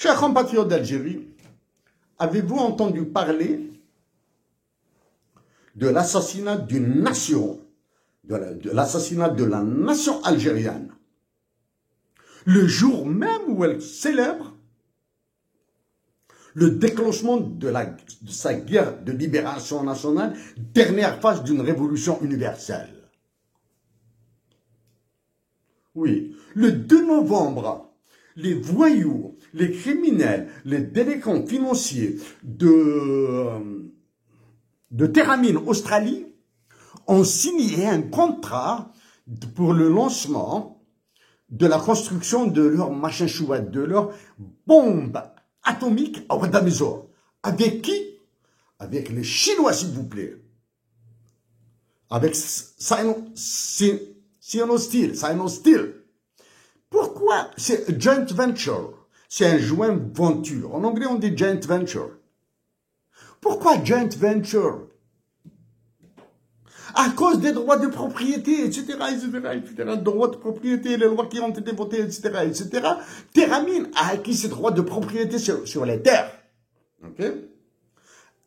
Chers compatriotes d'Algérie, avez-vous entendu parler de l'assassinat d'une nation, de l'assassinat de la nation algérienne, le jour même où elle célèbre le déclenchement de sa guerre de libération nationale, dernière phase d'une révolution universelle? Oui, le 2 novembre, les voyous, les criminels, les délinquants financiers de Teramine, Australie, ont signé un contrat pour le lancement de la construction de leur machin chouette, de leur bombe atomique à Ouadamizor. Avec qui? Avec les Chinois, s'il vous plaît. Avec Sinosteel. Pourquoi c'est joint venture? C'est un joint venture. En anglais, on dit joint venture. Pourquoi joint venture? À cause des droits de propriété, etc., droits de propriété, les lois qui ont été votées, etc. Teramine a acquis ses droits de propriété sur les terres. Okay?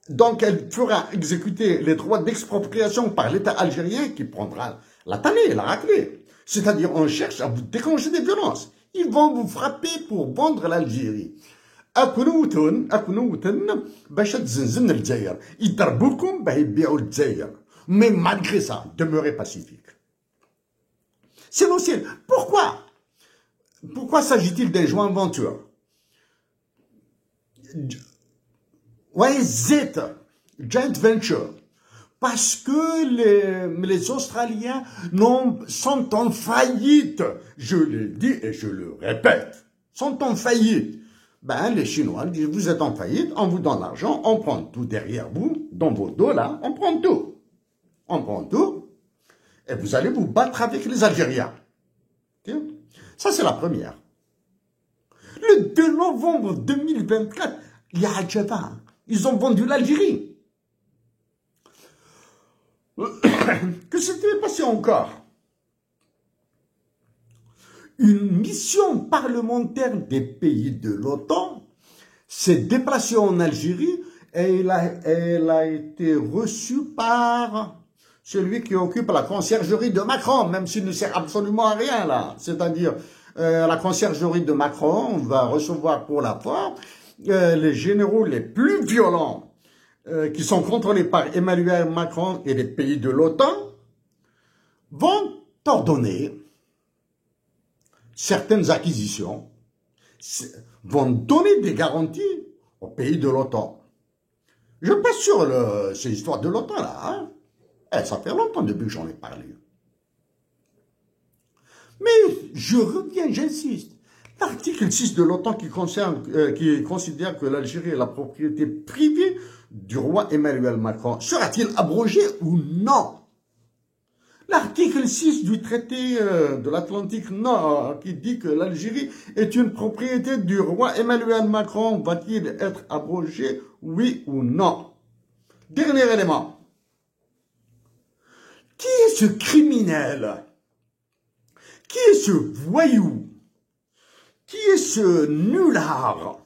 Donc, elle fera exécuter les droits d'expropriation par l'État algérien qui prendra la tannée, la raclée. C'est-à-dire, on cherche à vous déclencher des violences. Ils vont vous frapper pour vendre l'Algérie. Mais malgré ça, demeurez pacifique. C'est l'ancien. Pourquoi? Pourquoi s'agit-il d'un joint venture? Ouais, Z, joint venture. Parce que les Australiens sont en faillite. Je le dis et je le répète. Sont en faillite. Ben, les Chinois disent, vous êtes en faillite, on vous donne l'argent, on prend tout derrière vous, dans vos dos là, on prend tout. On prend tout, et vous allez vous battre avec les Algériens. Okay? Ça, c'est la première. Le 2 novembre 2024, il y a Adjaba. Ils ont vendu l'Algérie. Que s'était passé encore? Une mission parlementaire des pays de l'OTAN s'est déplacée en Algérie et elle a été reçue par celui qui occupe la conciergerie de Macron, même s'il ne sert absolument à rien là. C'est-à-dire, la conciergerie de Macron va recevoir pour la fois les généraux les plus violents qui sont contrôlés par Emmanuel Macron et les pays de l'OTAN, vont ordonner certaines acquisitions, vont donner des garanties aux pays de l'OTAN. Je passe sur ces histoires de l'OTAN là, hein. Ça fait longtemps depuis que j'en ai parlé. Mais je reviens, j'insiste. L'article 6 de l'OTAN qui considère que l'Algérie est la propriété privée du roi Emmanuel Macron, sera-t-il abrogé ou non? L'article 6 du traité de l'Atlantique Nord qui dit que l'Algérie est une propriété du roi Emmanuel Macron, va-t-il être abrogé, oui ou non? Dernier élément. Qui est ce criminel? Qui est ce voyou? Qui est ce nulard?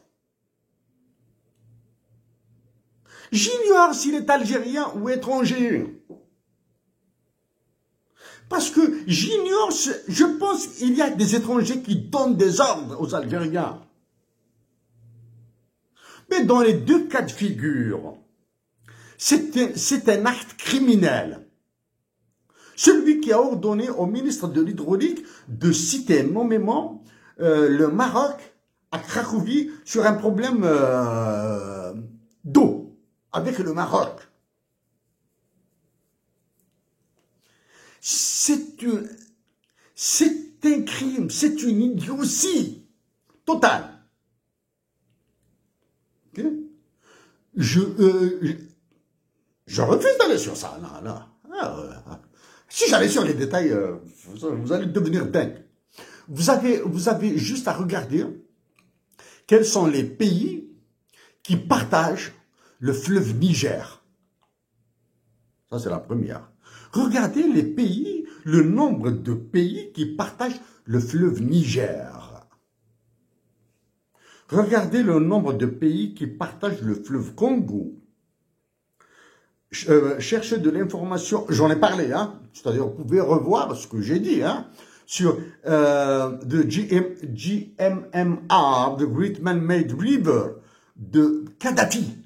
J'ignore s'il est algérien ou étranger. Parce que j'ignore, je pense qu'il y a des étrangers qui donnent des ordres aux Algériens. Mais dans les deux cas de figure, c'est un acte criminel. Celui qui a ordonné au ministre de l'Hydraulique de citer nommément le Maroc à Cracovie sur un problème d'eau avec le Maroc. C'est un crime, c'est une idiotie totale. Okay? Je refuse d'aller sur ça. Là. Si j'allais sur les détails, vous allez devenir dingue. Vous avez juste à regarder quels sont les pays qui partagent le fleuve Niger. Ça, c'est la première. Regardez les pays, le nombre de pays qui partagent le fleuve Niger. Regardez le nombre de pays qui partagent le fleuve Congo. Cherchez de l'information, j'en ai parlé, hein, c'est-à-dire vous pouvez revoir ce que j'ai dit, hein, sur the GMMR, the Great Man-Made River, de Kadhafi,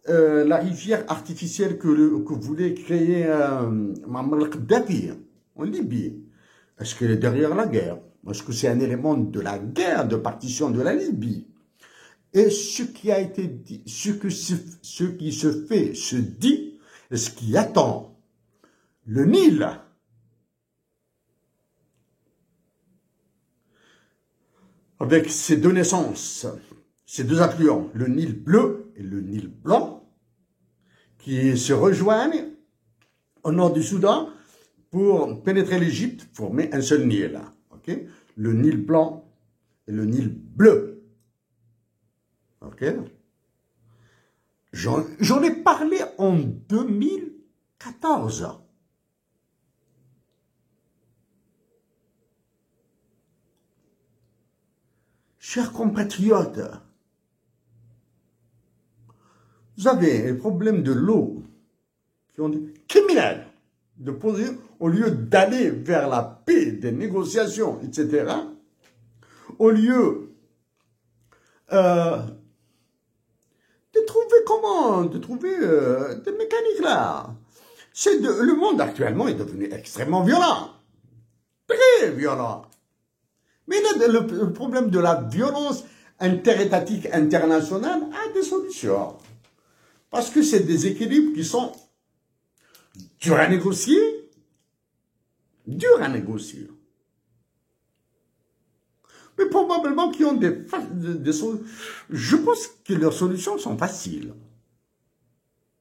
la rivière artificielle que voulait créer Muammar Kadhafi en Libye. Est-ce qu'elle est derrière la guerre? Est-ce que c'est un élément de la guerre, de partition de la Libye? Et ce qui a été dit, ce qui se fait, se dit, et ce qui attend, le Nil, avec ses deux naissances, ses deux affluents, le Nil bleu et le Nil blanc, qui se rejoignent au nord du Soudan pour pénétrer l'Égypte, former un seul Nil. Okay? Le Nil blanc et le Nil bleu. Ok? J'en ai parlé en 2014. Chers compatriotes, vous avez un problème de l'eau qui ont dit criminel de poser au lieu d'aller vers la paix, des négociations, etc. Au lieu de trouver des mécaniques là. Le monde actuellement est devenu extrêmement violent. Très violent. Mais le problème de la violence interétatique internationale a des solutions. Parce que c'est des équilibres qui sont durs à négocier. Durs à négocier. Mais probablement qui ont des solutions. Je pense que leurs solutions sont faciles.